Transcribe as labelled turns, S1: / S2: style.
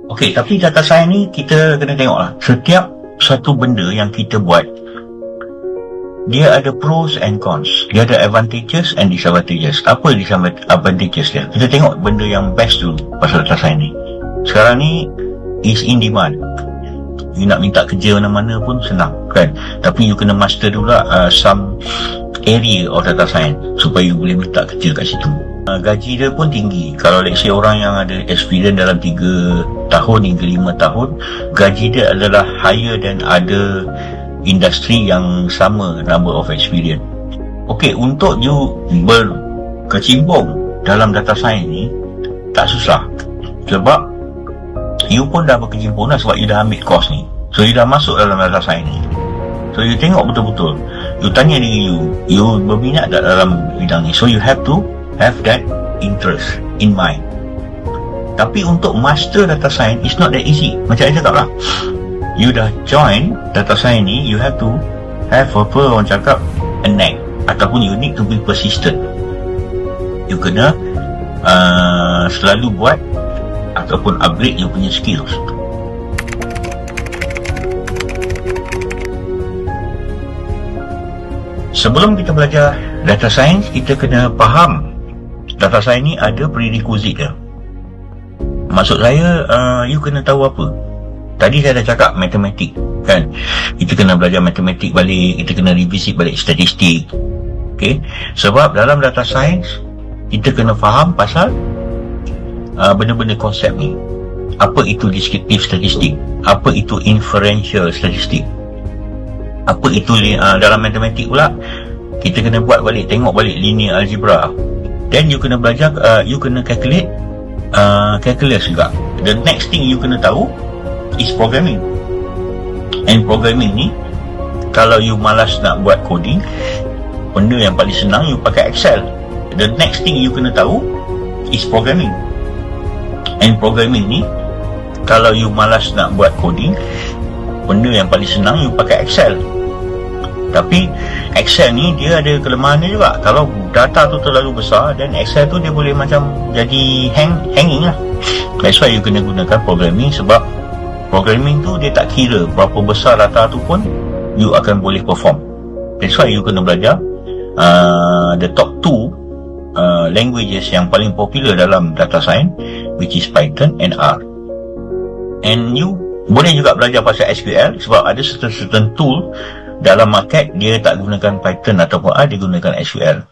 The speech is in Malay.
S1: Okey, tapi data science ni kita kena tengoklah. Setiap satu benda yang kita buat, dia ada pros and cons. Dia ada advantages and disadvantages. Apa disadvantages dia? Kita tengok benda yang best dulu pasal data science ni. Sekarang ni is in demand. You nak minta kerja mana-mana pun senang, kan? Tapi you kena master dulu some area of data science supaya you boleh minta kerja kat situ. Gaji dia pun tinggi. Kalau let's say orang yang ada experience dalam 3 tahun hingga 5 tahun, gaji dia adalah higher than other industri yang sama number of experience. Okey, untuk you berkecimpung dalam data science ni tak susah. Sebab you pun dah berkecimpung dah, sebab you dah ambil course ni. So you dah masuk dalam data science ni. So you tengok betul-betul. You tanya diri you berminat tak dalam bidang ni. So you have to have that interest in mind. Tapi untuk master data science is not that easy. Macam saya cakap lah, you dah join data science ni, you have to have apa orang cakap a knack, ataupun you need to be persistent. You kena selalu buat ataupun upgrade you punya skills. Sebelum kita belajar data science, kita kena faham data science ni ada prerequisite dia. Maksud saya, you kena tahu apa. Tadi saya dah cakap matematik, kan? Kita kena belajar matematik balik, kita kena revisit balik statistik. Okay? Sebab dalam data science, kita kena faham pasal benda-benda konsep ni. Apa itu descriptive statistik? Apa itu inferential statistik? Apa itu dalam matematik pula, kita kena buat balik, tengok balik linear algebra. Then you kena belajar, you kena calculate calculus juga. The next thing you kena tahu is programming. And programming ni, kalau you malas nak buat coding, benda yang paling senang you pakai Excel. The next thing you kena tahu is programming. And programming ni, kalau you malas nak buat coding, benda yang paling senang you pakai Excel. Tapi Excel ni dia ada kelemahan dia juga. Kalau data tu terlalu besar, dan Excel tu dia boleh macam jadi hanging lah. That's why you kena gunakan programming. Sebab programming tu dia tak kira berapa besar data tu pun you akan boleh perform. That's why you kena belajar the top 2 languages yang paling popular dalam data science, which is Python and R. And you boleh juga belajar pasal SQL, sebab ada certain tool dalam market dia tak gunakan Python ataupun R, dia gunakan SQL.